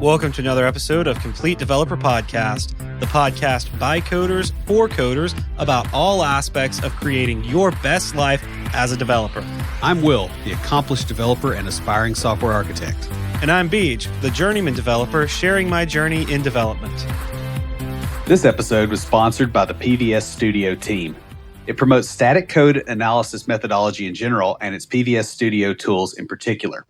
Welcome to another episode of Complete Developer Podcast, the podcast by coders for coders about all aspects of creating your best life as a developer. I'm Will, the accomplished developer and aspiring software architect. And I'm Beej, the journeyman developer sharing my journey in development. This episode was sponsored by the PVS Studio team. It promotes static code analysis methodology in general and its PVS Studio tools in particular.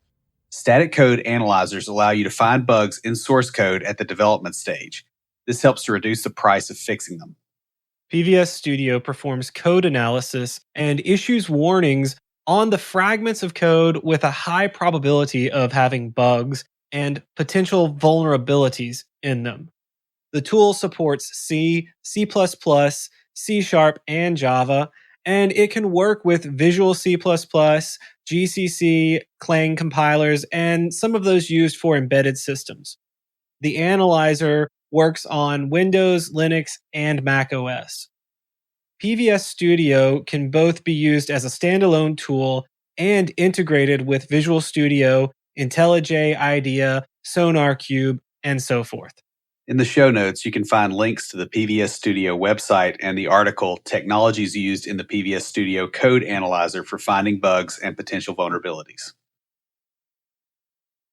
Static code analyzers allow you to find bugs in source code at the development stage. This helps to reduce the price of fixing them. PVS Studio performs code analysis and issues warnings on the fragments of code with a high probability of having bugs and potential vulnerabilities in them. The tool supports C, C++, C#, and Java, and it can work with Visual C++, GCC, Clang compilers, and some of those used for embedded systems. The analyzer works on Windows, Linux, and Mac OS. PVS Studio can both be used as a standalone tool and integrated with Visual Studio, IntelliJ IDEA, SonarQube, and so forth. In the show notes, you can find links to the PVS Studio website and the article Technologies Used in the PVS Studio Code Analyzer for Finding Bugs and Potential Vulnerabilities.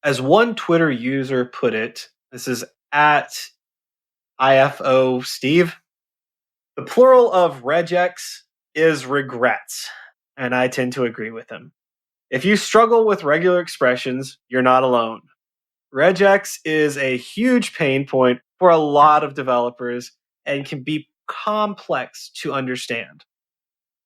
As one Twitter user put it, this is at IFO Steve, the plural of regex is regrets, and I tend to agree with him. If you struggle with regular expressions, you're not alone. Regex is a huge pain point for a lot of developers and can be complex to understand.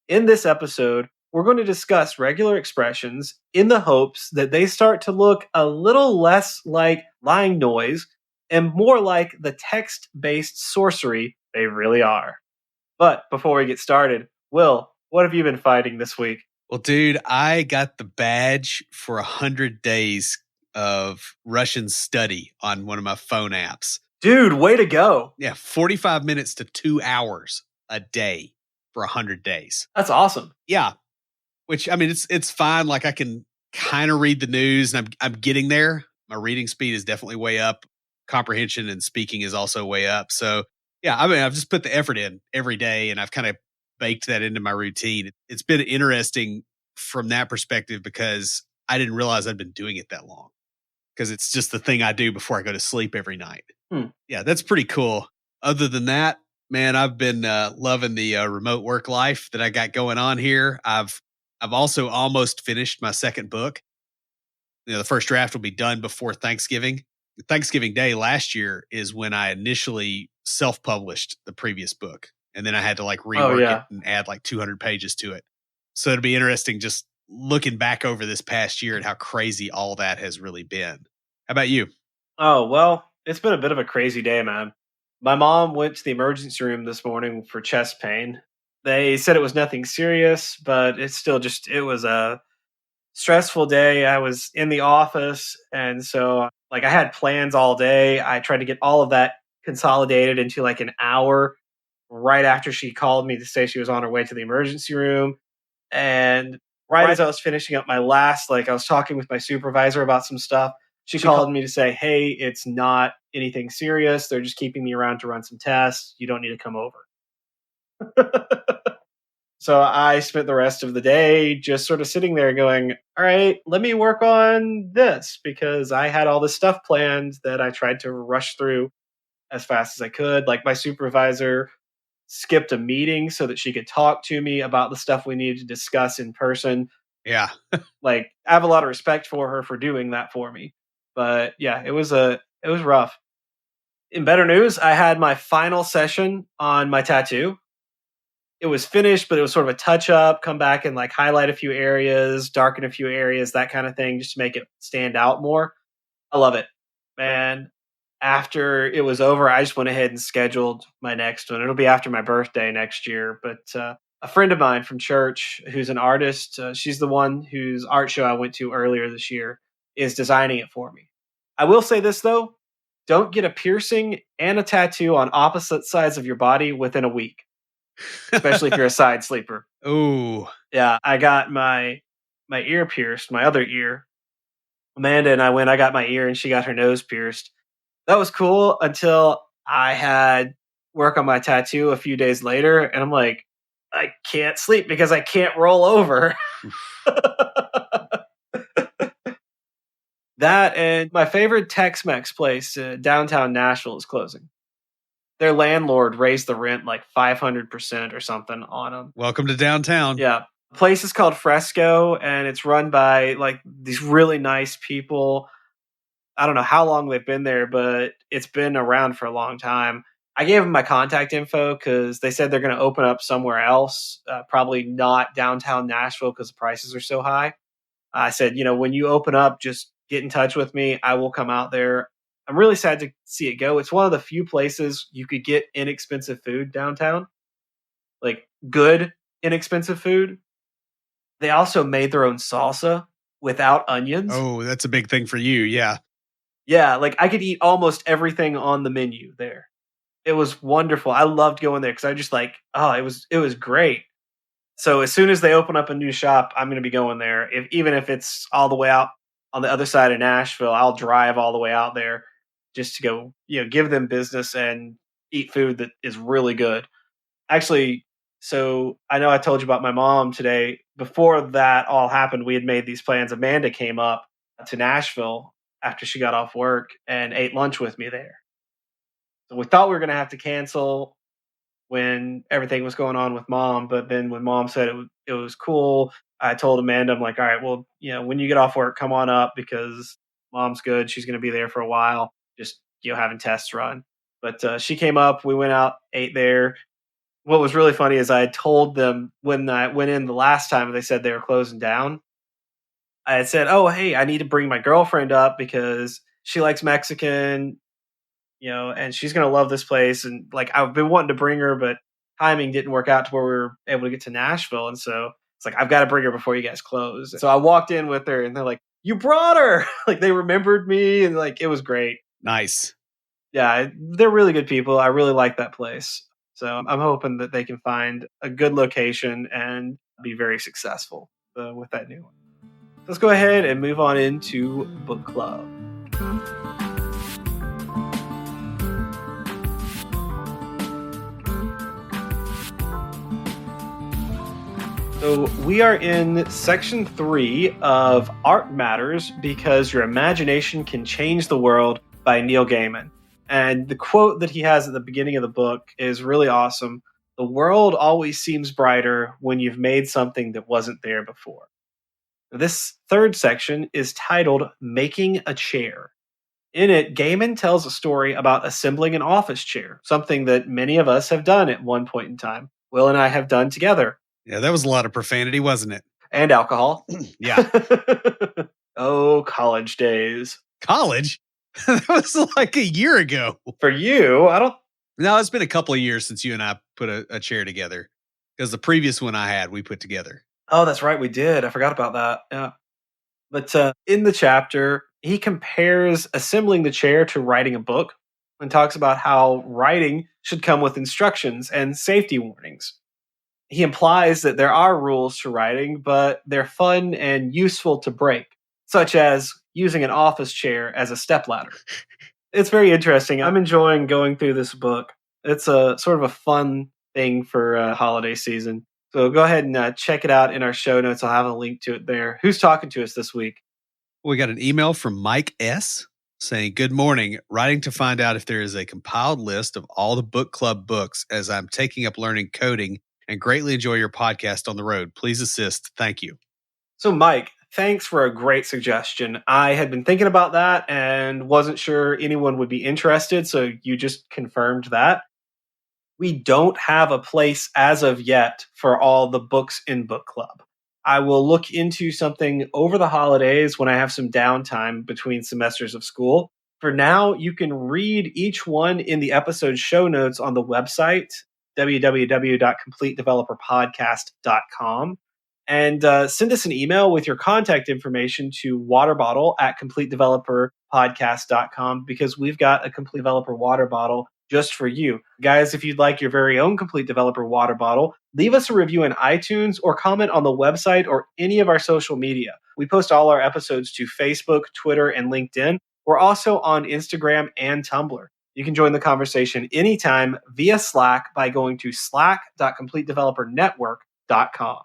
In this episode, we're going to discuss regular expressions in the hopes that they start to look a little less like line noise and more like the text-based sorcery they really are. But before we get started, Will, what have you been fighting this week? Well, dude, I got the badge for 100 days of Russian study on one of my phone apps. Dude, way to go. Yeah, 45 minutes to 2 hours a day for 100 days. That's awesome. Yeah, which, I mean, it's fine. Like, I can kind of read the news, and I'm getting there. My reading speed is definitely way up. Comprehension and speaking is also way up. So, yeah, I mean, I've just put the effort in every day, and I've kind of baked that into my routine. It's been interesting from that perspective because I didn't realize I'd been doing it that long. Because it's just the thing I do before I go to sleep every night. Yeah, that's pretty cool. Other than that, man, I've been loving the remote work life that I got going on here. I've also almost finished my second book. You know, the first draft will be done before Thanksgiving. Thanksgiving Day last year is when I initially self-published the previous book. And then I had to like rework it and add like 200 pages to it. So it'll be interesting just looking back over this past year and how crazy all that has really been. How about you? Oh, well, it's been a bit of a crazy day, man. My mom went to the emergency room this morning for chest pain. They said it was nothing serious, but it's still it was a stressful day. I was in the office, and so I had plans all day. I tried to get all of that consolidated into like an hour right after she called me to say she was on her way to the emergency room. And right as I was finishing up my last, I was talking with my supervisor about some stuff, she called me to say, hey, it's not anything serious. They're just keeping me around to run some tests. You don't need to come over. So I spent the rest of the day just sort of sitting there going, all right, let me work on this, because I had all this stuff planned that I tried to rush through as fast as I could. Like, my supervisor skipped a meeting so that she could talk to me about the stuff we needed to discuss in person. Yeah. I have a lot of respect for her for doing that for me. But yeah, it was rough. In better news, I had my final session on my tattoo. It was finished, but it was sort of a touch up, come back and highlight a few areas, darken a few areas, that kind of thing, just to make it stand out more. I love it. Man, after it was over, I just went ahead and scheduled my next one. It'll be after my birthday next year. But a friend of mine from church who's an artist, she's the one whose art show I went to earlier this year, is designing it for me. I will say this, though. Don't get a piercing and a tattoo on opposite sides of your body within a week, especially if you're a side sleeper. Oh, yeah. I got my ear pierced, my other ear. Amanda and I got my ear and she got her nose pierced. That was cool until I had work on my tattoo a few days later, and I'm like, I can't sleep because I can't roll over. That and my favorite Tex-Mex place, downtown Nashville, is closing. Their landlord raised the rent like 500% or something on them. Welcome to downtown. Yeah. The place is called Fresco, and it's run by like these really nice people. I don't know how long they've been there, but it's been around for a long time. I gave them my contact info because they said they're going to open up somewhere else, probably not downtown Nashville because the prices are so high. I said, when you open up, just get in touch with me. I will come out there. I'm really sad to see it go. It's one of the few places you could get inexpensive food downtown, like good, inexpensive food. They also made their own salsa without onions. Oh, that's a big thing for you. Yeah. Yeah, like I could eat almost everything on the menu there. It was wonderful. I loved going there because I just it was great. So as soon as they open up a new shop, I'm going to be going there. Even if it's all the way out on the other side of Nashville, I'll drive all the way out there just to go, give them business and eat food that is really good. Actually, so I know I told you about my mom today. Before that all happened, we had made these plans. Amanda came up to Nashville after she got off work and ate lunch with me there. So we thought we were going to have to cancel when everything was going on with mom. But then when mom said it was cool, I told Amanda, I'm like, all right, well, when you get off work, come on up because mom's good. She's going to be there for a while, just, having tests run. But she came up, we went out, ate there. What was really funny is I had told them when I went in the last time and they said they were closing down. I had said, oh, hey, I need to bring my girlfriend up because she likes Mexican, and she's going to love this place. And like, I've been wanting to bring her, but timing didn't work out to where we were able to get to Nashville. And so it's like, I've got to bring her before you guys close. So I walked in with her and they're like, you brought her. Like they remembered me and like, it was great. Nice. Yeah, they're really good people. I really like that place. So I'm hoping that they can find a good location and be very successful with that new one. Let's go ahead and move on into book club. So we are in section 3 of Art Matters Because Your Imagination Can Change the World by Neil Gaiman. And the quote that he has at the beginning of the book is really awesome. The world always seems brighter when you've made something that wasn't there before. This third section is titled Making a Chair. In it, Gaiman tells a story about assembling an office chair, something that many of us have done at one point in time. Will and I have done together. Yeah, that was a lot of profanity, wasn't it? And alcohol. Yeah. Oh, college days. College? That was like a year ago. For you, I don't... No, it's been a couple of years since you and I put a chair together. Because the previous one I had, we put together. Oh, that's right, we did. I forgot about that. Yeah. But in the chapter, he compares assembling the chair to writing a book and talks about how writing should come with instructions and safety warnings. He implies that there are rules to writing, but they're fun and useful to break, such as using an office chair as a stepladder. It's very interesting. I'm enjoying going through this book. It's a sort of a fun thing for holiday season. So go ahead and check it out in our show notes. I'll have a link to it there. Who's talking to us this week? We got an email from Mike S. saying, good morning, writing to find out if there is a compiled list of all the book club books as I'm taking up learning coding and greatly enjoy your podcast on the road. Please assist. Thank you. So, Mike, thanks for a great suggestion. I had been thinking about that and wasn't sure anyone would be interested, so you just confirmed that. We don't have a place as of yet for all the books in book club. I will look into something over the holidays when I have some downtime between semesters of school. For now, you can read each one in the episode show notes on the website, www.completedeveloperpodcast.com. And send us an email with your contact information to waterbottle@completedeveloperpodcast.com because we've got a Complete Developer water bottle just for you. Guys, if you'd like your very own Complete Developer water bottle, leave us a review in iTunes or comment on the website or any of our social media. We post all our episodes to Facebook, Twitter, and LinkedIn. We're also on Instagram and Tumblr. You can join the conversation anytime via Slack by going to slack.completedevelopernetwork.com.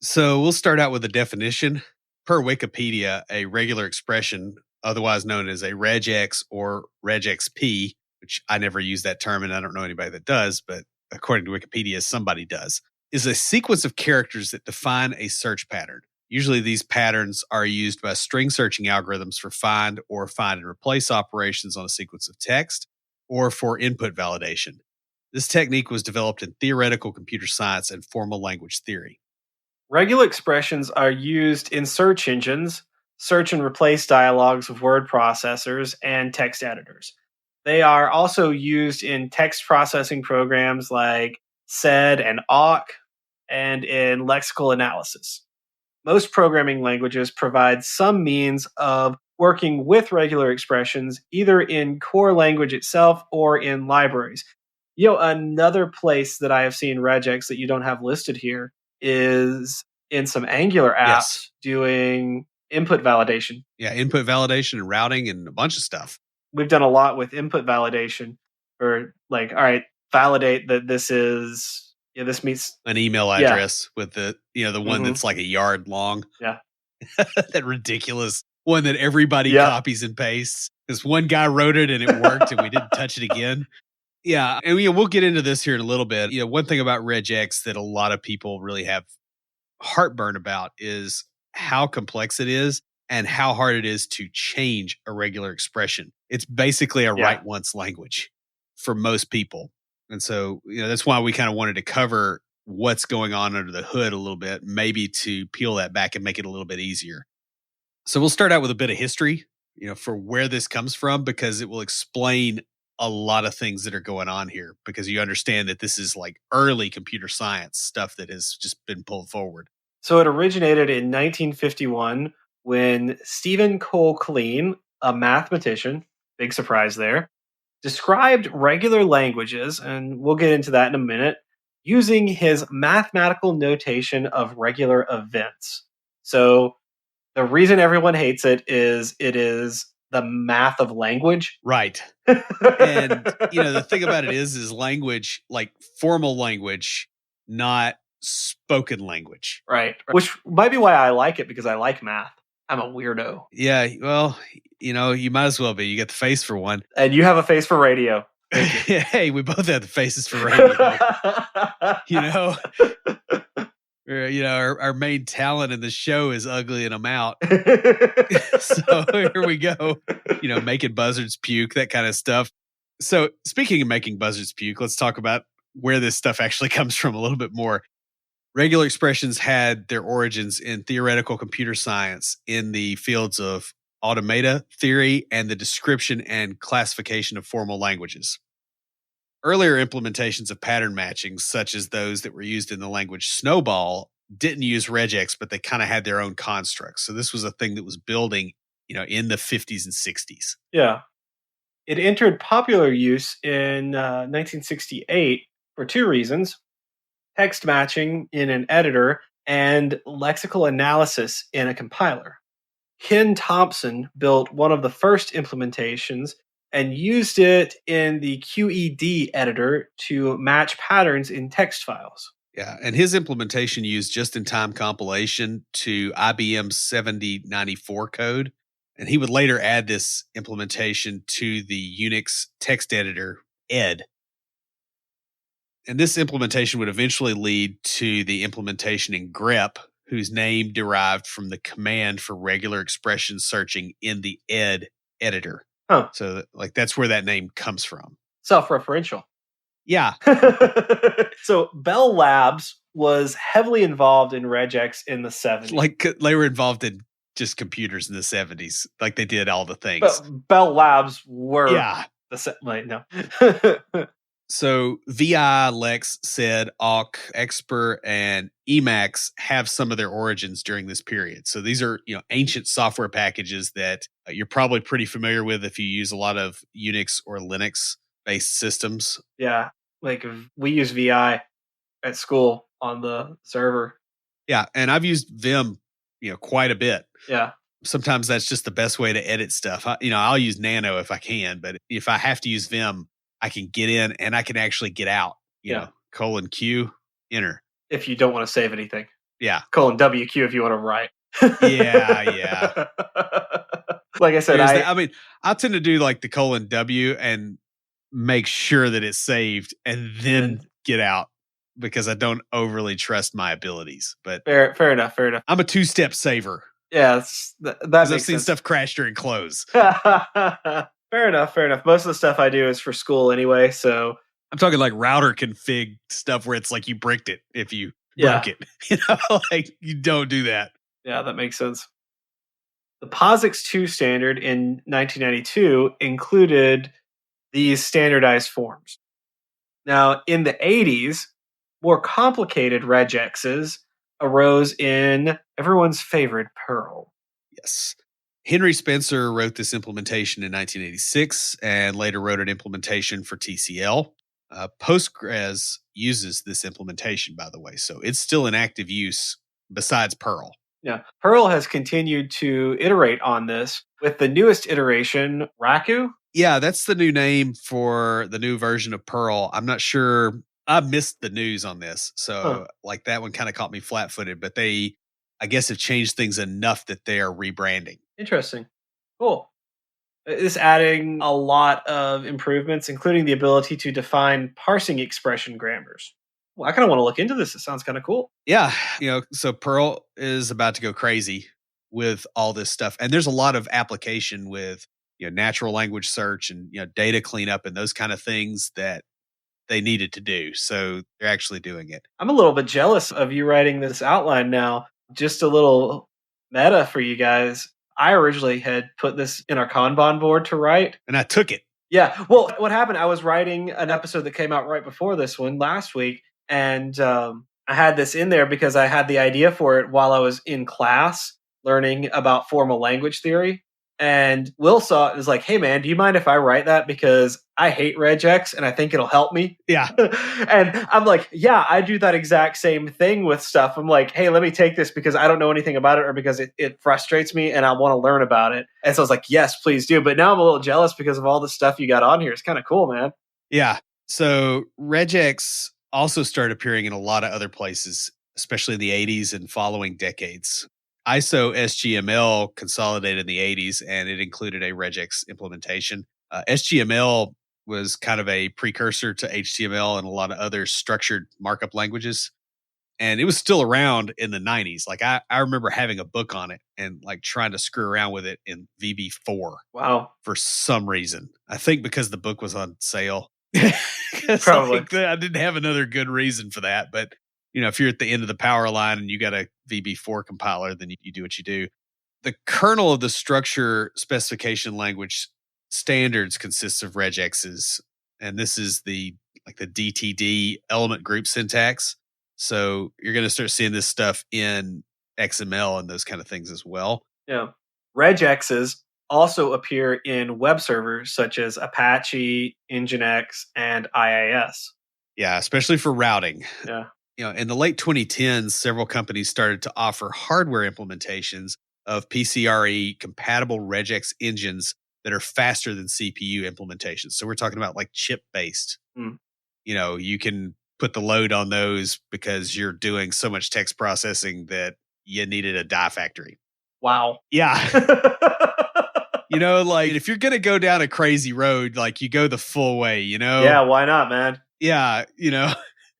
So we'll start out with a definition. Per Wikipedia, a regular expression, otherwise known as a regex or regexp, which I never use that term and I don't know anybody that does, but according to Wikipedia, somebody does, is a sequence of characters that define a search pattern. Usually these patterns are used by string searching algorithms for find or find and replace operations on a sequence of text or for input validation. This technique was developed in theoretical computer science and formal language theory. Regular expressions are used in search engines, search and replace dialogs with word processors, and text editors. They are also used in text processing programs like SED and awk, and in lexical analysis. Most programming languages provide some means of working with regular expressions, either in core language itself or in libraries. Another place that I have seen regex that you don't have listed here is in some Angular Yes. apps doing input validation. Yeah, input validation and routing and a bunch of stuff. We've done a lot with input validation for like, all right, validate that this meets An email address with the one that's like a yard long. Yeah. That ridiculous one that everybody Yep. copies and pastes. This one guy wrote it and it worked and we didn't touch it again. Yeah, and we'll get into this here in a little bit. One thing about regex that a lot of people really have heartburn about is how complex it is and how hard it is to change a regular expression. It's basically a write once language for most people. And so, that's why we kind of wanted to cover what's going on under the hood a little bit, maybe to peel that back and make it a little bit easier. So we'll start out with a bit of history, for where this comes from, because it will explain a lot of things that are going on here, because you understand that this is like early computer science stuff that has just been pulled forward. So it originated in 1951 when Stephen Cole Kleene, a mathematician, big surprise there, described regular languages, and we'll get into that in a minute, using his mathematical notation of regular events. So the reason everyone hates it is the math of language. Right. And, the thing about it is language, like formal language, not spoken language. Right. Which might be why I like it, because I like math. I'm a weirdo. Yeah. Well, you might as well be. You got the face for one. And you have a face for radio. Hey, we both have the faces for radio. Our main talent in the show is ugly and I'm out. So here we go, making buzzards puke, that kind of stuff. So speaking of making buzzards puke, let's talk about where this stuff actually comes from a little bit more. Regular expressions had their origins in theoretical computer science in the fields of automata theory and the description and classification of formal languages. Earlier implementations of pattern matching, such as those that were used in the language Snowball, didn't use regex, but they kind of had their own constructs. So this was a thing that was building, in the 50s and 60s. Yeah. It entered popular use in 1968 for two reasons: text matching in an editor and lexical analysis in a compiler. Ken Thompson built one of the first implementations and used it in the QED editor to match patterns in text files. Yeah, and his implementation used just-in-time compilation to IBM's 7094 code, and he would later add this implementation to the Unix text editor, ED. And this implementation would eventually lead to the implementation in grep, whose name derived from the command for regular expression searching in the ED editor. Huh. So, that's where that name comes from. Self-referential. Yeah. So Bell Labs was heavily involved in regex in the 70s. Like they were involved in just computers in the 70s. Like they did all the things. But Bell Labs were no. So VI, Lex, SED, awk, Exper, and Emacs have some of their origins during this period. So these are, ancient software packages that you're probably pretty familiar with if you use a lot of Unix or Linux based systems. Yeah. Like we use VI at school on the server. Yeah. And I've used Vim, quite a bit. Yeah. sometimes that's just the best way to edit stuff. I'll use Nano if I can, but if I have to use Vim, I can get in and I can actually get out. Yeah. Colon Q, enter. If you don't want to save anything. Yeah. Colon WQ if you want to write. Yeah. Like I said, I tend to do like the colon W and make sure that it's saved and then get out because I don't overly trust my abilities. But fair enough. I'm a 2-step saver. Yeah, that makes I've seen sense. stuff crash during close. Fair enough. Most of the stuff I do is for school anyway, so I'm talking like router config stuff where it's like you bricked it if you broke it. Like you don't do that. Yeah, that makes sense. The POSIX 2 standard in 1992 included these standardized forms. Now, in the 80s, more complicated regexes arose in everyone's favorite Perl. Yes. Henry Spencer wrote this implementation in 1986 and later wrote an implementation for TCL. Postgres uses this implementation, by the way, so it's still in active use besides Perl. Yeah, Perl has continued to iterate on this with the newest iteration, Raku. Yeah, that's the new name for the new version of Perl. I'm not sure. I missed the news on this, so like that one kind of caught me flat-footed, but they, I guess, have changed things enough that they are rebranding. Interesting. Cool. It's adding a lot of improvements, including the ability to define parsing expression grammars. Well, I kind of want to look into this. It sounds kind of cool. Yeah. So Perl is about to go crazy with all this stuff. And there's a lot of application with, natural language search and, data cleanup and those kind of things that they needed to do. So they're actually doing it. I'm a little bit jealous of you writing this outline now. Just a little meta for you guys. I originally had put this in our Kanban board to write. And I took it. Yeah. Well, what happened, I was writing an episode that came out right before this one last week. And I had this in there because I had the idea for it while I was in class learning about formal language theory. And Will saw it and was like, hey, man, do you mind if I write that? Because I hate regex and I think it'll help me. Yeah. And I'm like, yeah, I do that exact same thing with stuff. I'm like, hey, let me take this because I don't know anything about it or because it frustrates me and I want to learn about it. And so I was like, yes, please do. But now I'm a little jealous because of all the stuff you got on here. It's kind of cool, man. Yeah. So regex also started appearing in a lot of other places, especially in the 80s and following decades. ISO SGML consolidated in the 80s, and it included a regex implementation. SGML was kind of a precursor to HTML and a lot of other structured markup languages. And it was still around in the 90s. Like I remember having a book on it and like trying to screw around with it in VB4. Wow. For some reason. I think because the book was on sale. Probably. Like, I didn't have another good reason for that. But, if you're at the end of the power line and you got a VB4 compiler, then you do what you do. The kernel of the structure specification language standards consists of regexes. And this is the DTD element group syntax. So you're going to start seeing this stuff in XML and those kind of things as well. Yeah. Regexes also appear in web servers such as Apache, Nginx, and IIS. Yeah, especially for routing. Yeah. In the late 2010s, several companies started to offer hardware implementations of PCRE compatible regex engines that are faster than CPU implementations. So we're talking about like chip-based. You can put the load on those because you're doing so much text processing that you needed a die factory. Wow. Yeah. Like if you're going to go down a crazy road, like you go the full way, Yeah, why not, man? Yeah,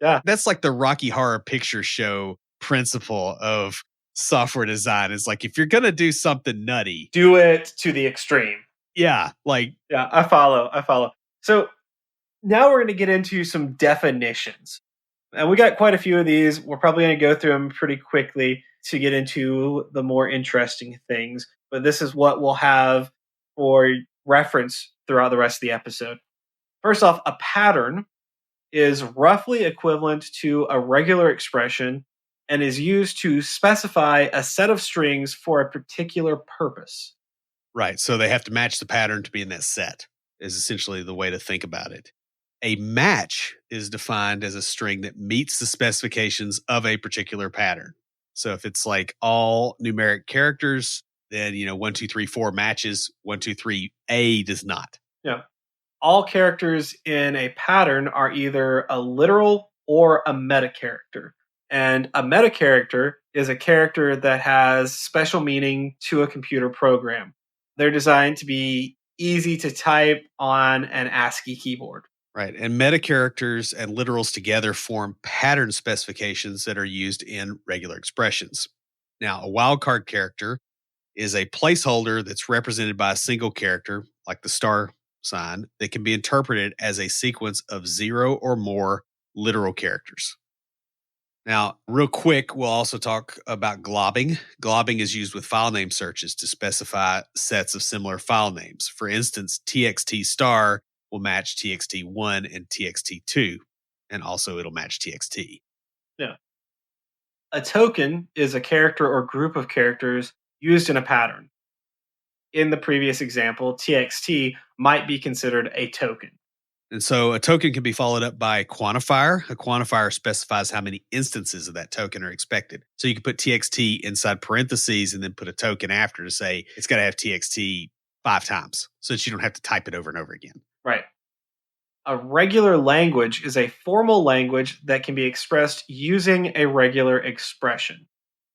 Yeah. That's like the Rocky Horror Picture Show principle of software design. Is like if you're going to do something nutty, do it to the extreme. Yeah, yeah, I follow. So now we're going to get into some definitions. And we got quite a few of these. We're probably going to go through them pretty quickly to get into the more interesting things. But this is what we'll have for reference throughout the rest of the episode. First off, a pattern is roughly equivalent to a regular expression and is used to specify a set of strings for a particular purpose. Right. So they have to match the pattern to be in that set, is essentially the way to think about it. A match is defined as a string that meets the specifications of a particular pattern. So if it's like all numeric characters, then 1, 2, 3, 4 matches. 1, 2, 3 A does not. Yeah. All characters in a pattern are either a literal or a meta character. And a meta character is a character that has special meaning to a computer program. They're designed to be easy to type on an ASCII keyboard. Right. And meta characters and literals together form pattern specifications that are used in regular expressions. Now, a wildcard character is a placeholder that's represented by a single character, like the star sign, that can be interpreted as a sequence of 0 or more literal characters. Now, real quick, we'll also talk about globbing. Globbing is used with file name searches to specify sets of similar file names. For instance, txt star will match txt1 and txt2, and also it'll match txt. Yeah. A token is a character or group of characters used in a pattern. In the previous example, txt might be considered a token. And so a token can be followed up by a quantifier. A quantifier specifies how many instances of that token are expected. So you can put txt inside parentheses and then put a token after to say it's got to have txt 5 times so that you don't have to type it over and over again. Right. A regular language is a formal language that can be expressed using a regular expression.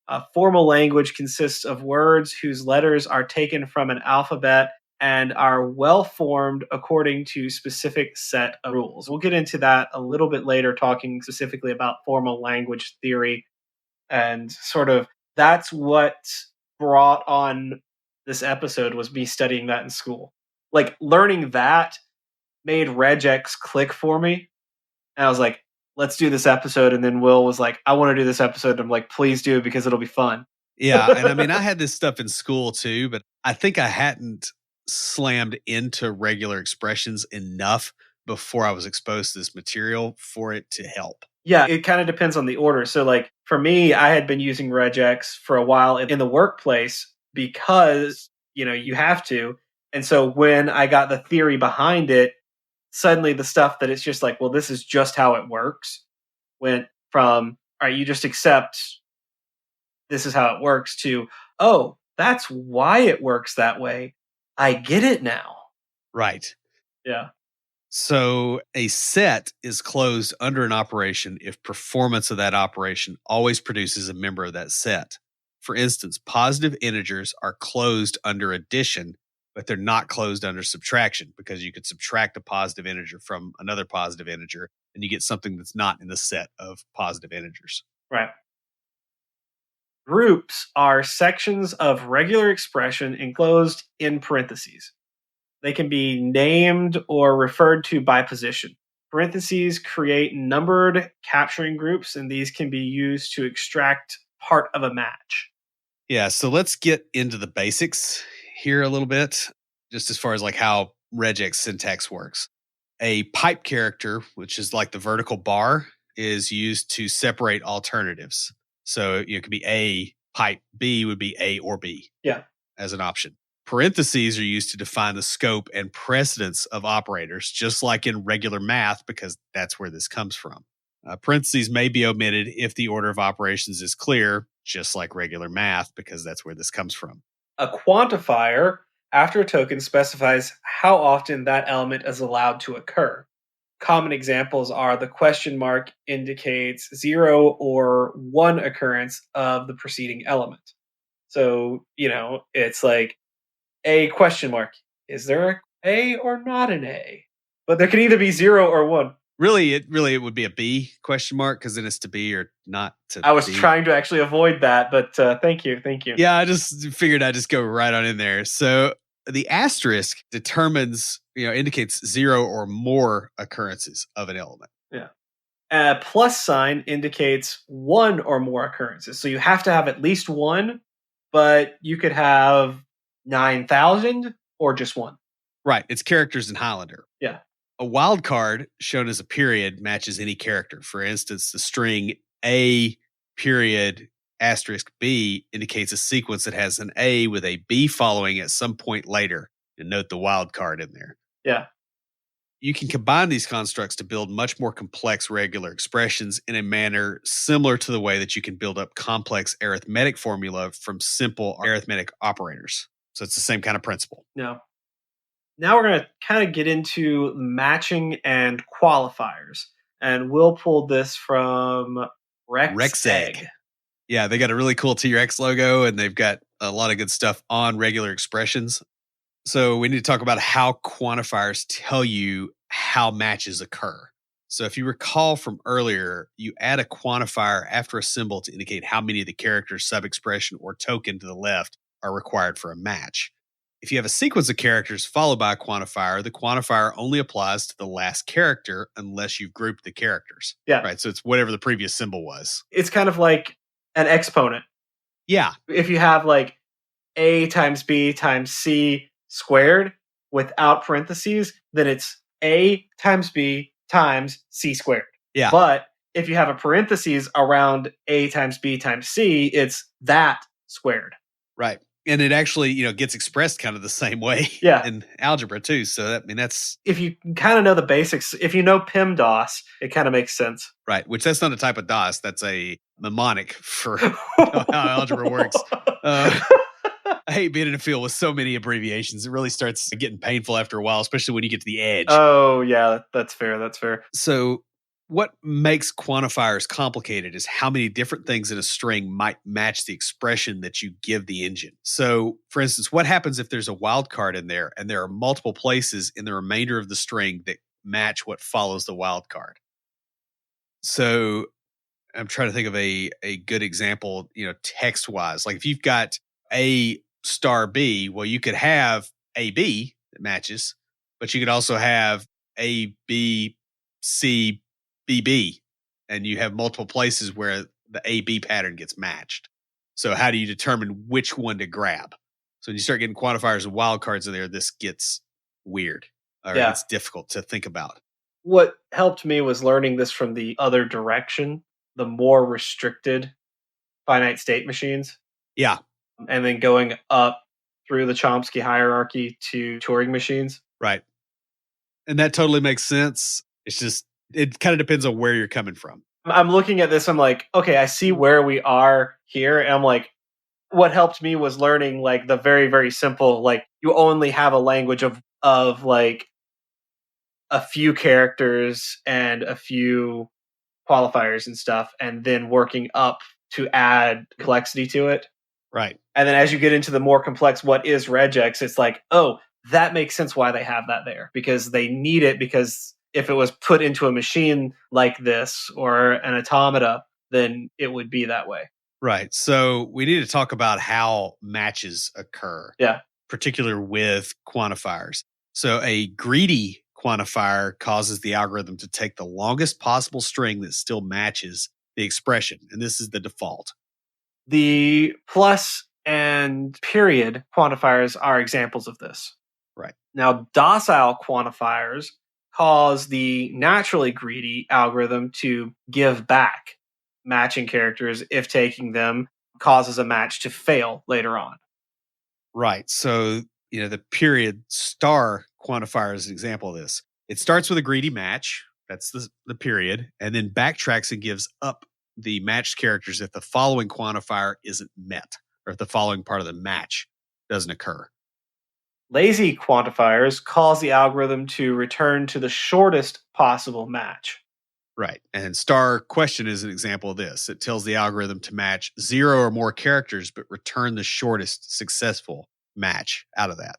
A formal language consists of words whose letters are taken from an alphabet and are well formed according to specific set of rules. We'll get into that a little bit later, talking specifically about formal language theory and sort of that's what brought on this episode was me studying that in school. Like learning that made regex click for me. And I was like, let's do this episode. And then Will was like, I want to do this episode. And I'm like, please do because it'll be fun. Yeah. And I mean, I had this stuff in school too, but I think I hadn't slammed into regular expressions enough before I was exposed to this material for it to help. Yeah, it kind of depends on the order. So, like for me, I had been using regex for a while in the workplace because you have to. And so when I got the theory behind it, suddenly the stuff that it's just like, well, this is just how it works, went from all right, you just accept this is how it works to oh, that's why it works that way. I get it now. Right. Yeah. So a set is closed under an operation if performance of that operation always produces a member of that set. For instance, positive integers are closed under addition, but they're not closed under subtraction because you could subtract a positive integer from another positive integer and you get something that's not in the set of positive integers. Right. Groups are sections of regular expression enclosed in parentheses. They can be named or referred to by position. Parentheses create numbered capturing groups, and these can be used to extract part of a match. Yeah, so let's get into the basics here a little bit, just as far as like how regex syntax works. A pipe character, which is like the vertical bar, is used to separate alternatives. So it could be A, pipe B would be A or B. Yeah. As an option. Parentheses are used to define the scope and precedence of operators, just like in regular math, because that's where this comes from. Parentheses may be omitted if the order of operations is clear, just like regular math, because that's where this comes from. A quantifier, after a token, specifies how often that element is allowed to occur. Common examples are the question mark indicates 0 or 1 occurrence of the preceding element. So, it's like a question mark. Is there a or not an A? But there can either be 0 or 1. Really, it would be a B question mark because then it's to be or not to I was be. trying to actually avoid that, but thank you. Yeah, I just figured I'd just go right on in there. So the asterisk determines, indicates 0 or more occurrences of an element. Yeah. A plus sign indicates 1 or more occurrences. So you have to have at least 1, but you could have 9,000 or just 1. Right. It's characters in Highlander. Yeah. A wildcard shown as a period matches any character. For instance, the string A period asterisk B indicates a sequence that has an A with a B following at some point later. And note the wildcard in there. Yeah. You can combine these constructs to build much more complex regular expressions in a manner similar to the way that you can build up complex arithmetic formula from simple arithmetic operators. So it's the same kind of principle. No. Now we're going to kind of get into matching and qualifiers. And we'll pull this from Rexeg. regexp. Yeah, they got a really cool T-Rex logo, and they've got a lot of good stuff on regular expressions. So we need to talk about how quantifiers tell you how matches occur. So if you recall from earlier, you add a quantifier after a symbol to indicate how many of the characters, sub-expression, or token to the left are required for a match. If you have a sequence of characters followed by a quantifier, the quantifier only applies to the last character unless you've grouped the characters. Yeah. Right. So it's whatever the previous symbol was. It's kind of like an exponent. Yeah. If you have like a times b times c squared without parentheses, then it's a times b times c squared. Yeah. But if you have a parentheses around a times b times c, it's that squared. Right. And it actually, gets expressed kind of the same way in algebra too. So that's if you kind of know the basics, if you know PEMDAS, it kind of makes sense. Right, which that's not a type of DOS. That's a mnemonic for how algebra works. I hate being in a field with so many abbreviations. It really starts getting painful after a while, especially when you get to the edge. Oh, yeah, that's fair. That's fair. So what makes quantifiers complicated is how many different things in a string might match the expression that you give the engine. So, for instance, what happens if there's a wildcard in there and there are multiple places in the remainder of the string that match what follows the wildcard? So I'm trying to think of a good example, text-wise. Like if you've got A star B, well, you could have AB that matches, but you could also have A, B, C, BB, and you have multiple places where the AB pattern gets matched. So how do you determine which one to grab? So when you start getting quantifiers and wildcards in there, this gets weird, or it's difficult to think about. What helped me was learning this from the other direction, the more restricted finite state machines. Yeah. And then going up through the Chomsky hierarchy to Turing machines. Right. And that totally makes sense. It's just, it kind of depends on where you're coming from. I'm looking at this, I'm like, okay, I see where we are here. And I'm like, what helped me was learning like the very, very simple, like you only have a language of like a few characters and a few qualifiers and stuff, and then working up to add complexity to it. Right. And then as you get into the more complex, what is regex, it's like, oh, that makes sense why they have that there, because they need it, because if it was put into a machine like this or an automata, then it would be that way. Right. So we need to talk about how matches occur. Yeah. Particular with quantifiers. So a greedy quantifier causes the algorithm to take the longest possible string that still matches the expression. And this is the default. The plus and period quantifiers are examples of this. Right. Now, docile quantifiers cause the naturally greedy algorithm to give back matching characters if taking them causes a match to fail later on. Right. So, the period star quantifier is an example of this. It starts with a greedy match. That's the period. And then backtracks and gives up the matched characters if the following quantifier isn't met, or if the following part of the match doesn't occur. Lazy quantifiers cause the algorithm to return to the shortest possible match. Right. And star question is an example of this. It tells the algorithm to match 0 or more characters, but return the shortest successful match out of that.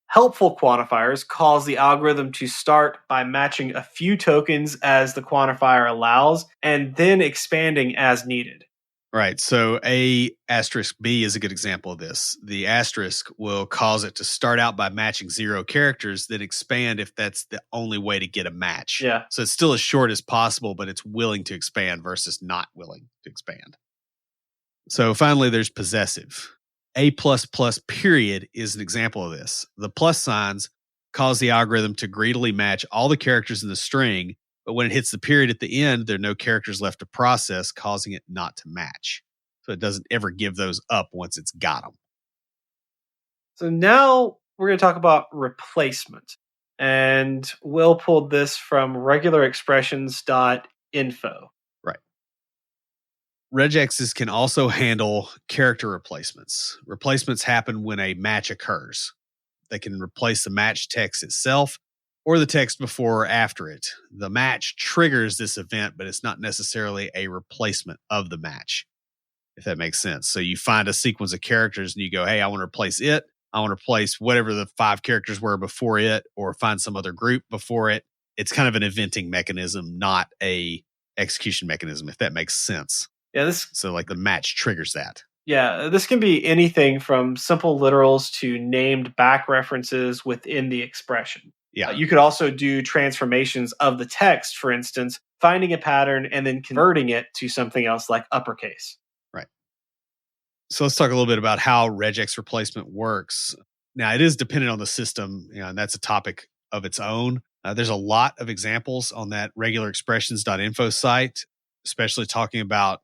Helpful quantifiers cause the algorithm to start by matching a few tokens as the quantifier allows, and then expanding as needed. Right. So A asterisk B is a good example of this. The asterisk will cause it to start out by matching 0 characters, then expand if that's the only way to get a match. Yeah. So it's still as short as possible, but it's willing to expand versus not willing to expand. So finally, there's possessive. A++ period is an example of this. The plus signs cause the algorithm to greedily match all the characters in the string, but when it hits the period at the end, there are no characters left to process, causing it not to match. So it doesn't ever give those up once it's got them. So now we're going to talk about replacement. And Will pulled this from regularexpressions.info. Right. Regexes can also handle character replacements. Replacements happen when a match occurs. They can replace the match text itself or the text before or after it. The match triggers this event, but it's not necessarily a replacement of the match, if that makes sense. So you find a sequence of characters and you go, hey, I want to replace it. I want to replace whatever the 5 characters were before it, or find some other group before it. It's kind of an eventing mechanism, not a execution mechanism, if that makes sense. Yeah, So like the match triggers that. Yeah, this can be anything from simple literals to named back references within the expression. Yeah. You could also do transformations of the text, for instance, finding a pattern and then converting it to something else like uppercase. Right. So let's talk a little bit about how regex replacement works. Now, it is dependent on the system, and that's a topic of its own. There's a lot of examples on that regularexpressions.info site, especially talking about,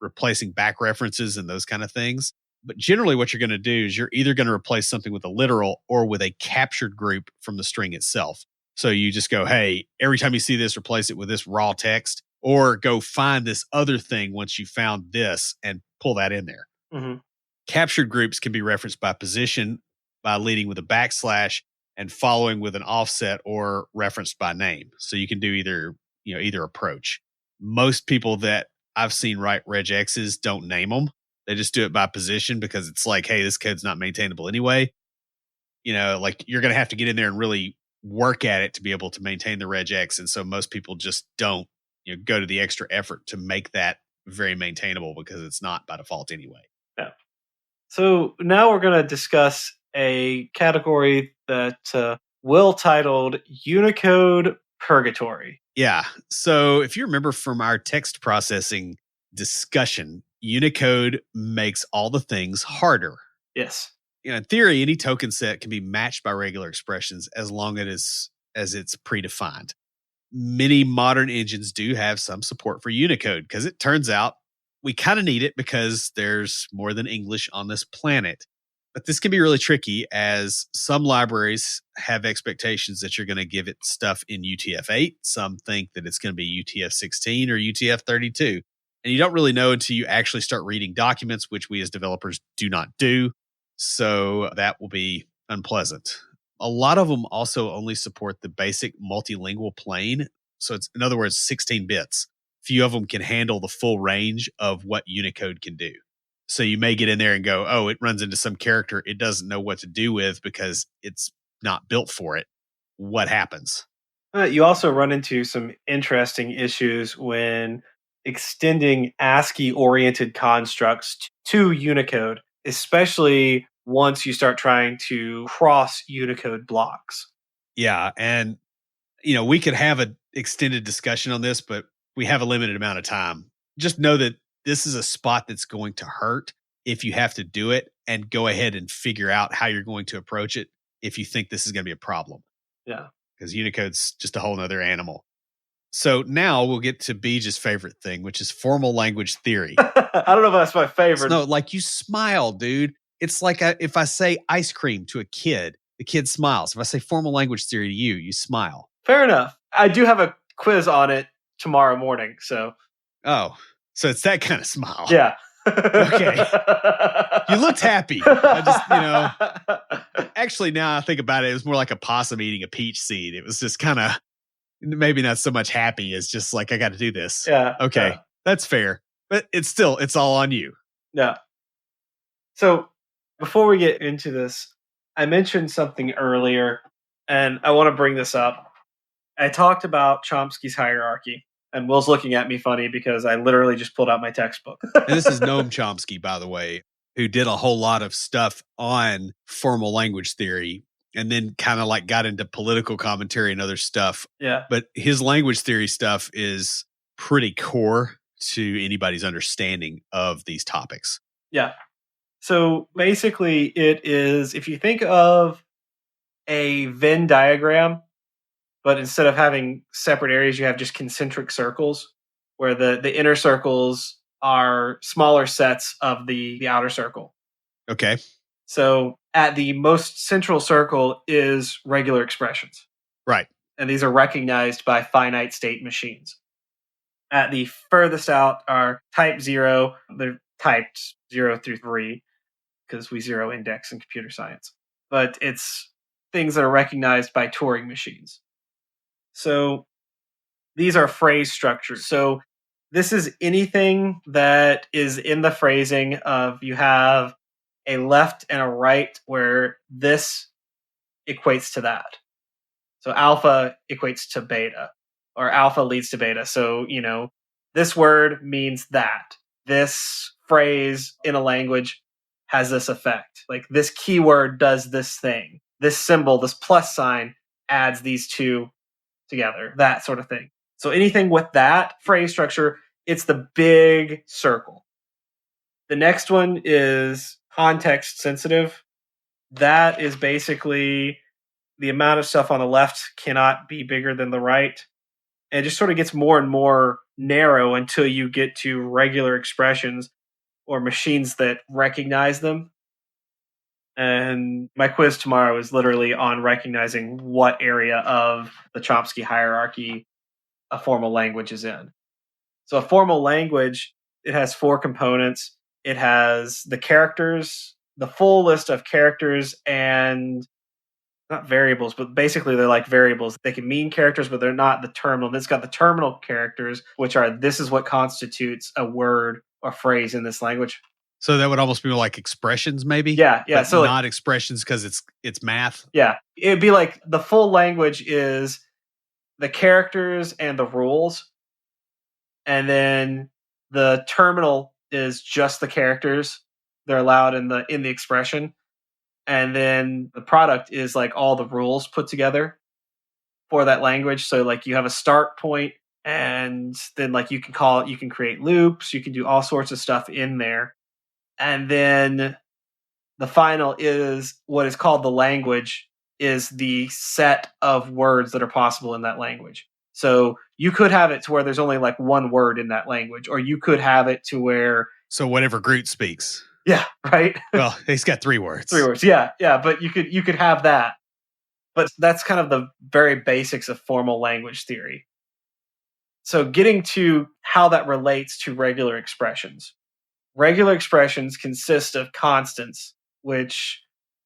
replacing back references and those kind of things. But generally, what you're going to do is you're either going to replace something with a literal or with a captured group from the string itself. So you just go, hey, every time you see this, replace it with this raw text, or go find this other thing once you found this and pull that in there. Mm-hmm. Captured groups can be referenced by position, by leading with a backslash, and following with an offset, or referenced by name. So you can do either approach. Most people that I've seen write regexes don't name them. They just do it by position because it's like, hey, this code's not maintainable anyway. Like you're going to have to get in there and really work at it to be able to maintain the regex. And so most people just don't go to the extra effort to make that very maintainable because it's not by default anyway. Yeah. So now we're going to discuss a category that Will titled Unicode Purgatory. Yeah. So if you remember from our text processing discussion, Unicode makes all the things harder. Yes. In theory, any token set can be matched by regular expressions as long as it's predefined. Many modern engines do have some support for Unicode because it turns out we kind of need it because there's more than English on this planet. But this can be really tricky as some libraries have expectations that you're going to give it stuff in UTF-8. Some think that it's going to be UTF-16 or UTF-32. And you don't really know until you actually start reading documents, which we as developers do not do. So that will be unpleasant. A lot of them also only support the basic multilingual plane. So it's, in other words, 16 bits. Few of them can handle the full range of what Unicode can do. So you may get in there and go, oh, it runs into some character it doesn't know what to do with because it's not built for it. What happens? You also run into some interesting issues when extending ASCII-oriented constructs to Unicode, especially once you start trying to cross Unicode blocks. Yeah, and we could have an extended discussion on this, but we have a limited amount of time. Just know that this is a spot that's going to hurt if you have to do it, and go ahead and figure out how you're going to approach it if you think this is going to be a problem. Yeah. Because Unicode's just a whole nother animal. So now we'll get to Beej's favorite thing, which is formal language theory. I don't know if that's my favorite. No, like you smile, dude. It's like if I say ice cream to a kid, the kid smiles. If I say formal language theory to you, you smile. Fair enough. I do have a quiz on it tomorrow morning, so. Oh, so it's that kind of smile. Yeah. Okay. You looked happy. I just, actually, now I think about it, it was more like a possum eating a peach seed. It was just kind of maybe not so much happy as just like, I got to do this. Yeah. Okay. Yeah. That's fair. But it's all on you. Yeah. So before we get into this, I mentioned something earlier, and I want to bring this up. I talked about Chomsky's hierarchy, and Will's looking at me funny because I literally just pulled out my textbook. And this is Noam Chomsky, by the way, who did a whole lot of stuff on formal language theory and then kind of like got into political commentary and other stuff. Yeah. But his language theory stuff is pretty core to anybody's understanding of these topics. Yeah. So basically, it is, if you think of a Venn diagram, but instead of having separate areas, you have just concentric circles where the inner circles are smaller sets of the outer circle. Okay. So at the most central circle is regular expressions. Right. And these are recognized by finite state machines. At the furthest out are type 0. They're typed 0 through 3 because we zero index in computer science. But it's things that are recognized by Turing machines. So these are phrase structures. So this is anything that is in the phrasing of you have a left and a right where this equates to that. So alpha equates to beta, or alpha leads to beta. So, this word means that. This phrase in a language has this effect. Like this keyword does this thing. This symbol, this plus sign, adds these two together, that sort of thing. So anything with that phrase structure, it's the big circle. The next one is context sensitive. That is basically the amount of stuff on the left cannot be bigger than the right. And it just sort of gets more and more narrow until you get to regular expressions or machines that recognize them. And my quiz tomorrow is literally on recognizing what area of the Chomsky hierarchy a formal language is in. So a formal language, it has 4 components. It has the characters, the full list of characters and not variables, but basically they're like variables. They can mean characters, but they're not the terminal. It's got the terminal characters, which are this is what constitutes a word or phrase in this language. So that would almost be like expressions, maybe. Yeah. But So not expressions because it's math. Yeah, it'd be like the full language is the characters and the rules, and then the terminal is just the characters. They're allowed in the expression, and then the product is like all the rules put together for that language. So like you have a start point, and then like you can create loops, you can do all sorts of stuff in there, and then the final is what is called the language, is the set of words that are possible in that language. So you could have it to where there's only like one word in that language, or you could have it to where So whatever Groot speaks. Yeah, right. Well, he's got 3 words. 3 words. Yeah, but you could have that. But that's kind of the very basics of formal language theory. So getting to how that relates to regular expressions. Regular expressions consist of constants, which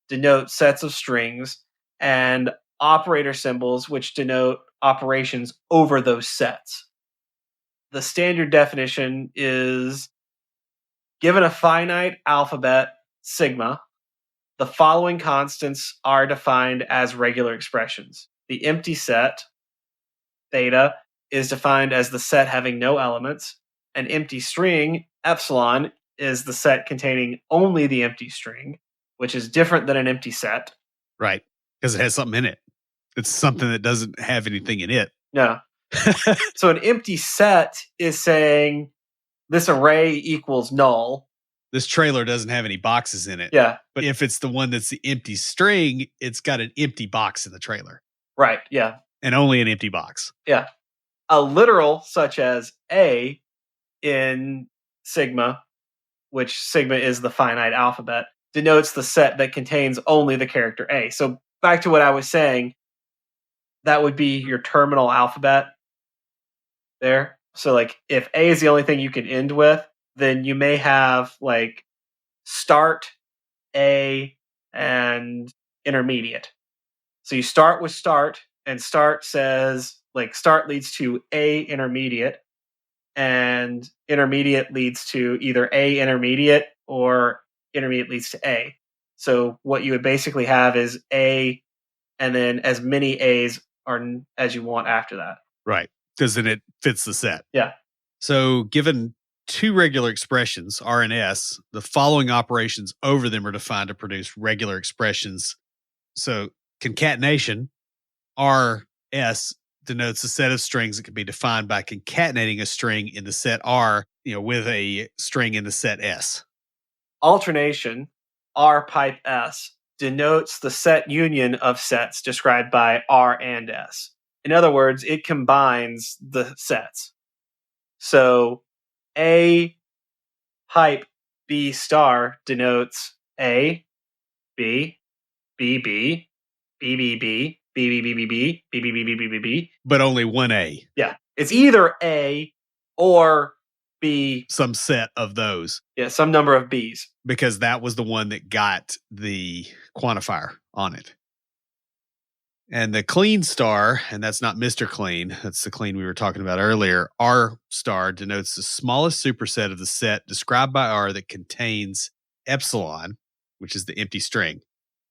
denote sets of strings, and operator symbols, which denote operations over those sets. The standard definition is given a finite alphabet, sigma, the following constants are defined as regular expressions. The empty set, theta, is defined as the set having no elements. An empty string, epsilon, is the set containing only the empty string, which is different than an empty set. Right. Because it has something in it. It's something that doesn't have anything in it. No. So an empty set is saying this array equals null. This trailer doesn't have any boxes in it. Yeah. But if it's the one that's the empty string, it's got an empty box in the trailer. Right. Yeah. And only an empty box. Yeah. A literal such as A in sigma, which sigma is the finite alphabet, denotes the set that contains only the character A. So back to what I was saying, that would be your terminal alphabet there. So like if A is the only thing you can end with, then you may have like start, A, and intermediate. So you start with start, and start says like start leads to A intermediate, and intermediate leads to either A intermediate or intermediate leads to A. So what you would basically have is A and then as many A's as you want after that. Right. Because then it fits the set. Yeah. So given 2 regular expressions, R and S, the following operations over them are defined to produce regular expressions. So concatenation, RS, denotes a set of strings that can be defined by concatenating a string in the set R, with a string in the set S. Alternation, R pipe S, denotes the set union of sets described by R and S. In other words, it combines the sets. So A pipe B star denotes A, B, B, B, B, B, B, B, B, B, B, B, B, B, B, B, B, B, B. But only one A. Yeah. It's either A or B. Some set of those. Yeah, some number of Bs. Because that was the one that got the quantifier on it. And the clean star, and that's not Mr. Clean, that's the clean we were talking about earlier. R star denotes the smallest superset of the set described by R that contains epsilon, which is the empty string,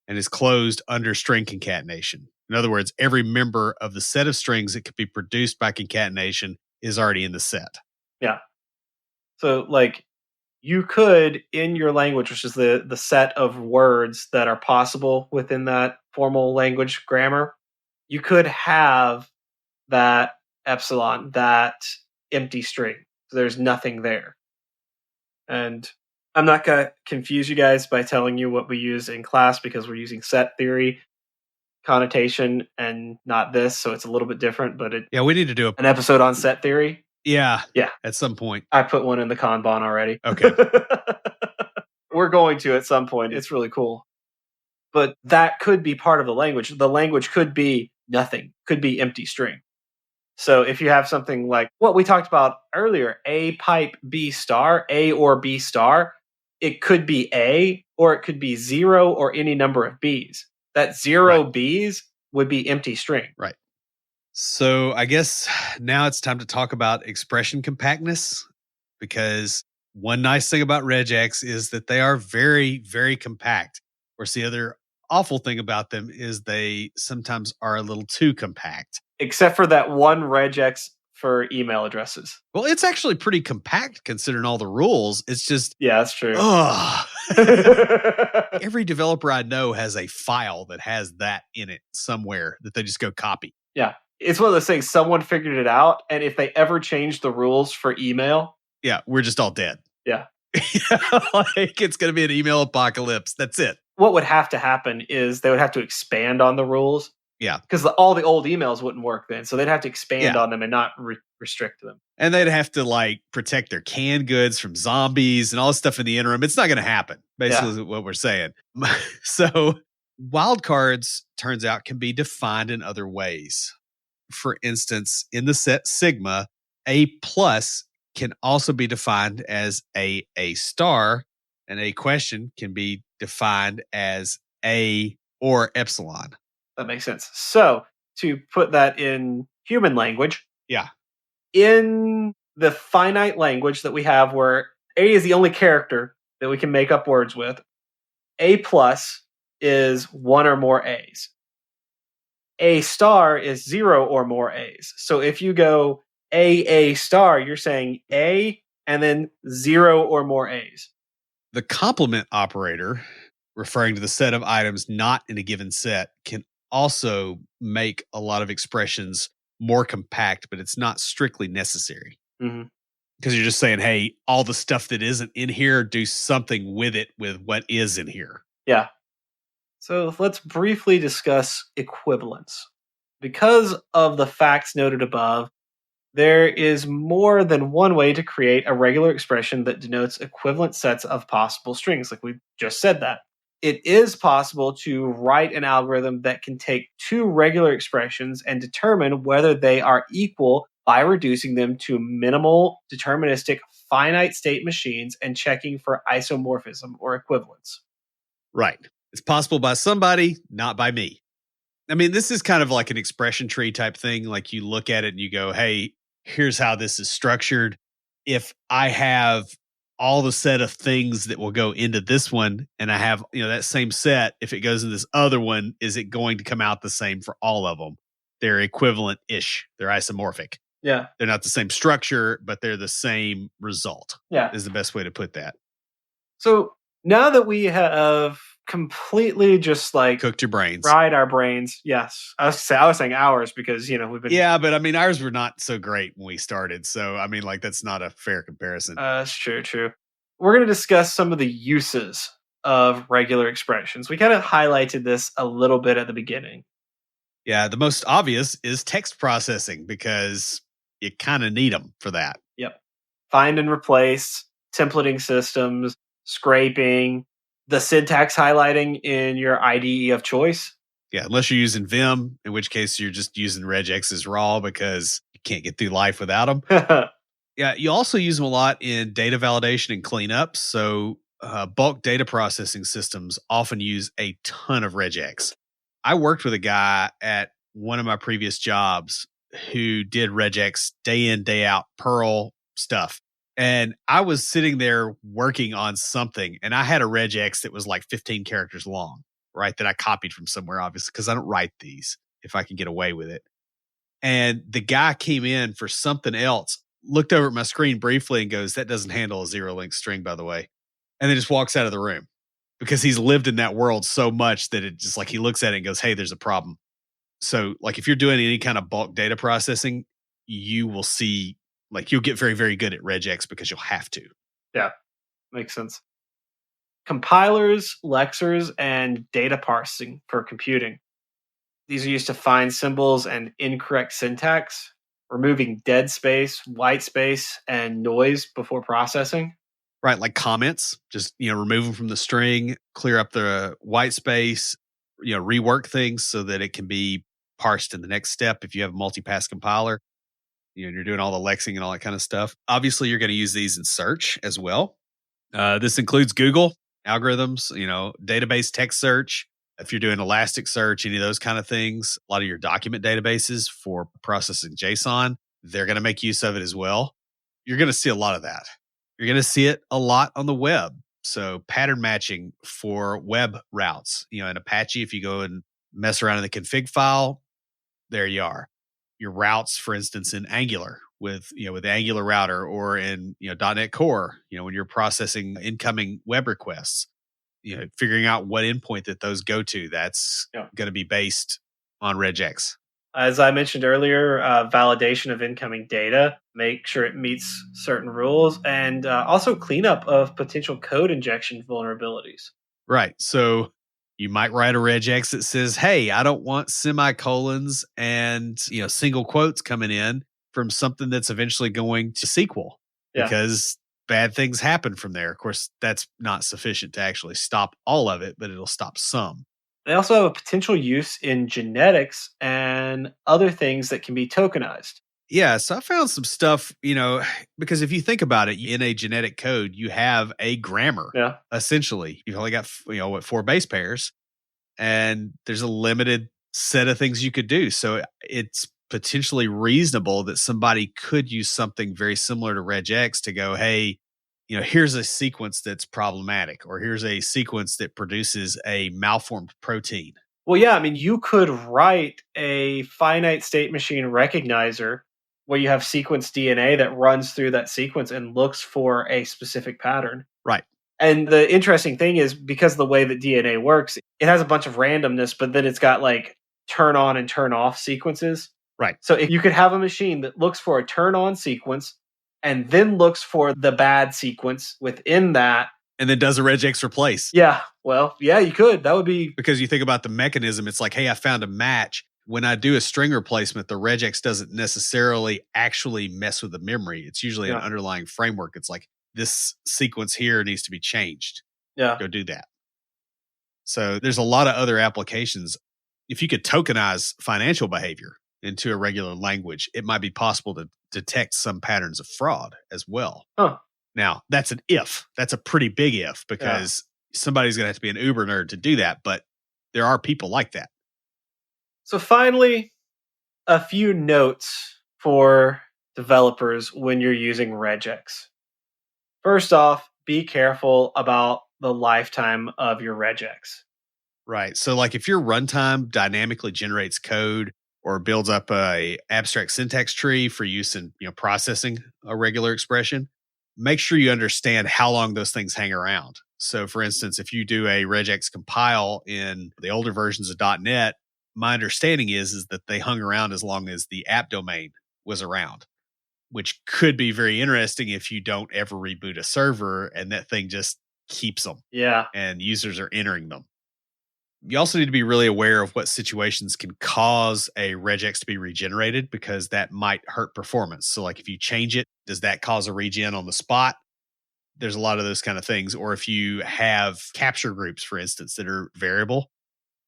and is closed under string concatenation. In other words, every member of the set of strings that could be produced by concatenation is already in the set. Yeah. So, like, you could, in your language, which is the set of words that are possible within that formal language grammar, you could have that epsilon, that empty string. So there's nothing there. And I'm not going to confuse you guys by telling you what we use in class because we're using set theory connotation and not this. So it's a little bit different, but we need to do an episode on set theory. Yeah. Yeah. At some point. I put one in the Kanban already. Okay. We're going to at some point. It's really cool. But that could be part of the language. The language could be nothing, could be empty string. So if you have something like what we talked about earlier, A pipe B star, A or B star, it could be A or it could be 0 or any number of Bs. That 0 Bs would be empty string. Right. So I guess now it's time to talk about expression compactness, because one nice thing about regex is that they are very, very compact. Of course, the other awful thing about them is they sometimes are a little too compact. Except for that one regex for email addresses. Well, it's actually pretty compact considering all the rules. It's just... Yeah, that's true. Every developer I know has a file that has that in it somewhere that they just go copy. Yeah. It's one of those things, someone figured it out, and if they ever change the rules for email... Yeah, we're just all dead. Yeah. Like, it's going to be an email apocalypse. That's it. What would have to happen is they would have to expand on the rules. Yeah. Because all the old emails wouldn't work then, so they'd have to expand on them and not restrict them. And they'd have to, like, protect their canned goods from zombies and all this stuff in the interim. It's not going to happen, basically, is what we're saying. So, wildcards, turns out, can be defined in other ways. For instance, in the set sigma, A plus can also be defined as A star, and A question can be defined as A or epsilon. That makes sense. So, to put that in human language, in the finite language that we have where A is the only character that we can make up words with, A plus is one or more A's. A star is 0 or more A's. So if you go A star, you're saying A and then 0 or more A's. The complement operator, referring to the set of items not in a given set, can also make a lot of expressions more compact, but it's not strictly necessary. Mm-hmm. Because you're just saying, hey, all the stuff that isn't in here, do something with it with what is in here. Yeah. So let's briefly discuss equivalence. Because of the facts noted above, there is more than one way to create a regular expression that denotes equivalent sets of possible strings, like we just said that. It is possible to write an algorithm that can take two regular expressions and determine whether they are equal by reducing them to minimal, deterministic, finite state machines and checking for isomorphism or equivalence. Right. It's possible by somebody, not by me. I mean, this is kind of like an expression tree type thing. Like you look at it and you go, hey, here's how this is structured. If I have all the set of things that will go into this one, and I have, that same set, if it goes in this other one, is it going to come out the same for all of them? They're equivalent-ish. They're isomorphic. Yeah. They're not the same structure, but they're the same result. Yeah. Is the best way to put that. So now that we have completely just cooked your brains, fried our brains. Yes. I was saying ours because, we've been. Yeah, but I mean, ours were not so great when we started. So, I mean, that's not a fair comparison. That's true. We're going to discuss some of the uses of regular expressions. We kind of highlighted this a little bit at the beginning. Yeah, the most obvious is text processing because you kind of need them for that. Yep. Find and replace, templating systems, scraping, the syntax highlighting in your IDE of choice. Yeah, unless you're using Vim, in which case you're just using regex as raw because you can't get through life without them. Yeah, you also use them a lot in data validation and cleanup. So, bulk data processing systems often use a ton of regex. I worked with a guy at one of my previous jobs who did regex day in, day out, Perl stuff. And I was sitting there working on something, and I had a regex that was like 15 characters long, right? That I copied from somewhere, obviously, because I don't write these if I can get away with it. And the guy came in for something else, looked over at my screen briefly and goes, "That doesn't handle a zero length string, by the way." And then just walks out of the room because he's lived in that world so much that it just like he looks at it and goes, "Hey, there's a problem." So, like, if you're doing any kind of bulk data processing, you will see, like, you'll get very, very good at regex because you'll have to. Yeah, makes sense. Compilers, lexers, and data parsing for computing. These are used to find symbols and incorrect syntax, removing dead space, white space, and noise before processing. Right, like comments, just, remove them from the string, clear up the white space, rework things so that it can be parsed in the next step if you have a multi-pass compiler. And you're doing all the lexing and all that kind of stuff. Obviously, you're going to use these in search as well. This includes Google algorithms, database text search. If you're doing Elasticsearch, any of those kind of things, a lot of your document databases for processing JSON, they're going to make use of it as well. You're going to see a lot of that. You're going to see it a lot on the web. So pattern matching for web routes, in Apache, if you go and mess around in the config file, there you are. Your routes, for instance, in Angular with Angular router, or in .NET Core, when you're processing incoming web requests, figuring out what endpoint that those go to, that's going to be based on regex. As I mentioned earlier, validation of incoming data, make sure it meets certain rules, and also cleanup of potential code injection vulnerabilities. Right. So you might write a regex that says, "Hey, I don't want semicolons and single quotes coming in from something that's eventually going to SQL because bad things happen from there." Of course, that's not sufficient to actually stop all of it, but it'll stop some. They also have a potential use in genetics and other things that can be tokenized. Yeah, so I found some stuff, because if you think about it, in a genetic code, you have a grammar. Yeah. Essentially, you've only got, 4 base pairs, and there's a limited set of things you could do. So it's potentially reasonable that somebody could use something very similar to regex to go, "Hey, here's a sequence that's problematic, or here's a sequence that produces a malformed protein." Well, yeah, I mean, you could write a finite state machine recognizer where you have sequence DNA that runs through that sequence and looks for a specific pattern. Right. And the interesting thing is, because the way that DNA works, it has a bunch of randomness, but then it's got like turn on and turn off sequences. Right. So if you could have a machine that looks for a turn on sequence and then looks for the bad sequence within that. And then does a regex replace. Yeah. Well, yeah, you could. That would be. Because you think about the mechanism, it's like, hey, I found a match. When I do a string replacement, the regex doesn't necessarily actually mess with the memory. It's usually an underlying framework. It's like, this sequence here needs to be changed. Yeah. Go do that. So there's a lot of other applications. If you could tokenize financial behavior into a regular language, it might be possible to detect some patterns of fraud as well. Huh. Now, that's an if. That's a pretty big if, because somebody's going to have to be an uber nerd to do that. But there are people like that. So finally, a few notes for developers when you're using regex. First off, be careful about the lifetime of your regex. Right. So like if your runtime dynamically generates code or builds up a abstract syntax tree for use in processing a regular expression, make sure you understand how long those things hang around. So for instance, if you do a regex compile in the older versions of .NET, my understanding is that they hung around as long as the app domain was around, which could be very interesting if you don't ever reboot a server and that thing just keeps them. Yeah. And users are entering them. You also need to be really aware of what situations can cause a regex to be regenerated, because that might hurt performance. So like if you change it, does that cause a regen on the spot? There's a lot of those kind of things. Or if you have capture groups, for instance, that are variable,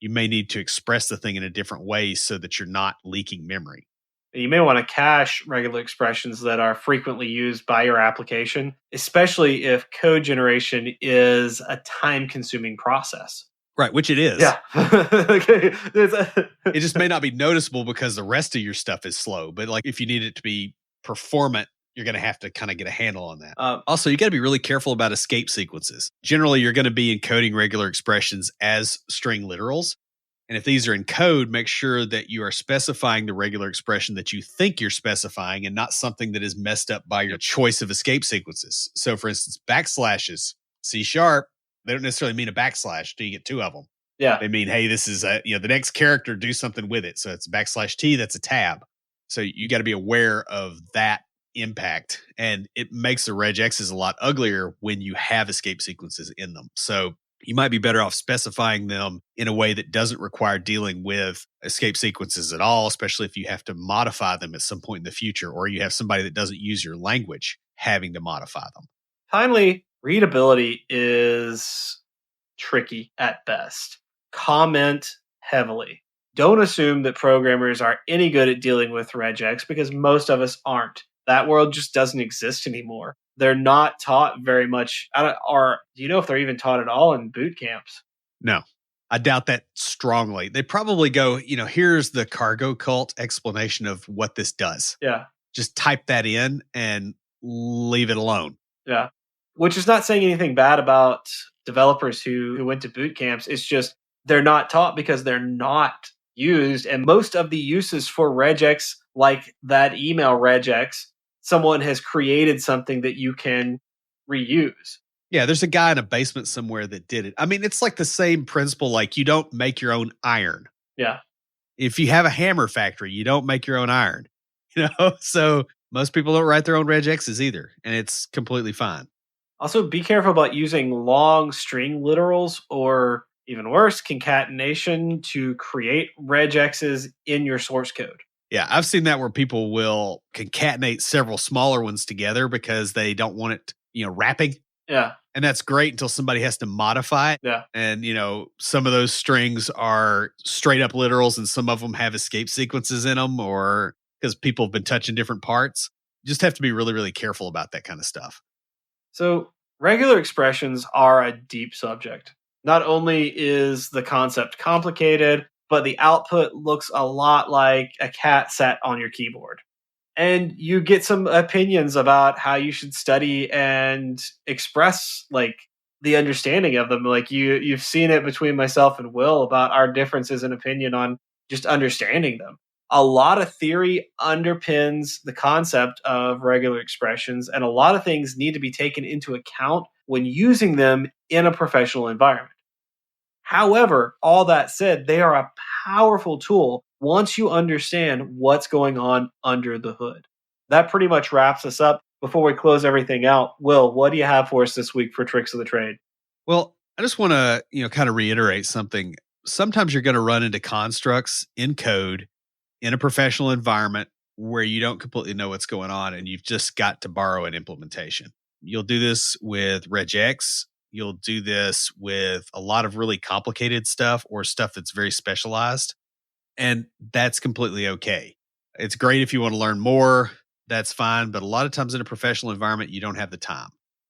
you may need to express the thing in a different way so that you're not leaking memory. You may want to cache regular expressions that are frequently used by your application, especially if code generation is a time-consuming process. Right, which it is. Yeah. Okay. It just may not be noticeable because the rest of your stuff is slow. But like if you need it to be performant, you're going to have to kind of get a handle on that. Also, you got to be really careful about escape sequences. Generally, you're going to be encoding regular expressions as string literals. And if these are in code, make sure that you are specifying the regular expression that you think you're specifying and not something that is messed up by your choice of escape sequences. So for instance, backslashes, C#, they don't necessarily mean a backslash till you get two of them. Yeah. They mean, hey, this is the next character, do something with it. So it's /T, that's a tab. So you got to be aware of that impact. And it makes the regexes a lot uglier when you have escape sequences in them. So you might be better off specifying them in a way that doesn't require dealing with escape sequences at all, especially if you have to modify them at some point in the future, or you have somebody that doesn't use your language having to modify them. Finally, readability is tricky at best. Comment heavily. Don't assume that programmers are any good at dealing with regex because most of us aren't. That world just doesn't exist anymore. They're not taught very much, or do you know if they're even taught at all in boot camps? No, I doubt that strongly. They probably go, here's the cargo cult explanation of what this does. Yeah. Just type that in and leave it alone. Yeah. Which is not saying anything bad about developers who went to boot camps. It's just they're not taught because they're not used. And most of the uses for regex, like that email regex, someone has created something that you can reuse. Yeah, there's a guy in a basement somewhere that did it. I mean, it's like the same principle, like you don't make your own iron. Yeah. If you have a hammer factory, you don't make your own iron. So most people don't write their own regexes either, and it's completely fine. Also, be careful about using long string literals or, even worse, concatenation to create regexes in your source code. Yeah, I've seen that where people will concatenate several smaller ones together because they don't want it, wrapping. Yeah. And that's great until somebody has to modify it. Yeah. And, some of those strings are straight up literals and some of them have escape sequences in them or because people have been touching different parts. You just have to be really, really careful about that kind of stuff. So regular expressions are a deep subject. Not only is the concept complicated, but the output looks a lot like a cat sat on your keyboard. And you get some opinions about how you should study and express the understanding of them. Like you've seen it between myself and Will about our differences in opinion on just understanding them. A lot of theory underpins the concept of regular expressions, and a lot of things need to be taken into account when using them in a professional environment. However, all that said, they are a powerful tool once you understand what's going on under the hood. That pretty much wraps us up. Before we close everything out, Will, what do you have for us this week for Tricks of the Trade? Well, I just want to, kind of reiterate something. Sometimes you're going to run into constructs in code in a professional environment where you don't completely know what's going on and you've just got to borrow an implementation. You'll do this with regex. You'll do this with a lot of really complicated stuff or stuff that's very specialized. And that's completely okay. It's great if you want to learn more, that's fine. But a lot of times in a professional environment, you don't have the time.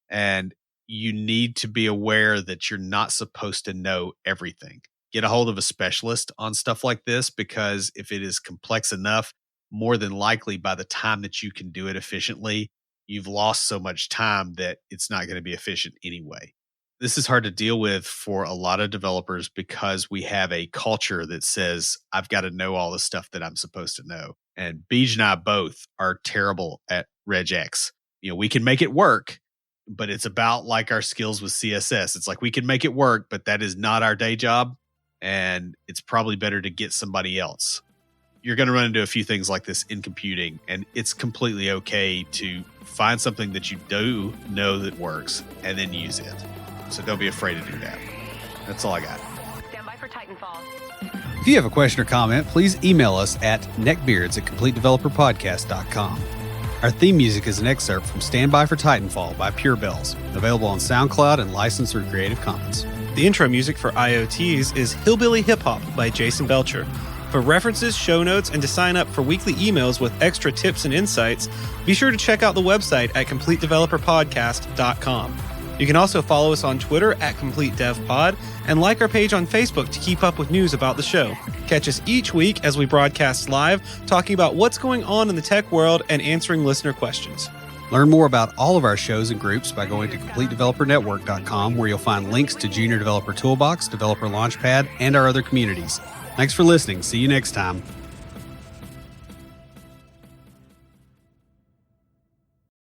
And you need to be aware that you're not supposed to know everything. Get a hold of a specialist on stuff like this, because if it is complex enough, more than likely by the time that you can do it efficiently, you've lost so much time that it's not going to be efficient anyway. This is hard to deal with for a lot of developers because we have a culture that says, I've got to know all the stuff that I'm supposed to know. And Beej and I both are terrible at regex. We can make it work, but it's about like our skills with CSS. It's like we can make it work, but that is not our day job. And it's probably better to get somebody else. You're going to run into a few things like this in computing, and it's completely okay to find something that you do know that works and then use it. So don't be afraid to do that. That's all I got. Stand by for Titanfall. If you have a question or comment, please email us at neckbeards@CompleteDeveloperPodcast.com. Our theme music is an excerpt from Stand By for Titanfall by Pure Bells, available on SoundCloud and licensed through Creative Commons. The intro music for IoTs is Hillbilly Hip Hop by Jason Belcher. For references, show notes, and to sign up for weekly emails with extra tips and insights, be sure to check out the website at CompleteDeveloperPodcast.com. You can also follow us on Twitter at CompleteDevPod and like our page on Facebook to keep up with news about the show. Catch us each week as we broadcast live, talking about what's going on in the tech world and answering listener questions. Learn more about all of our shows and groups by going to CompleteDeveloperNetwork.com, where you'll find links to Junior Developer Toolbox, Developer Launchpad, and our other communities. Thanks for listening. See you next time.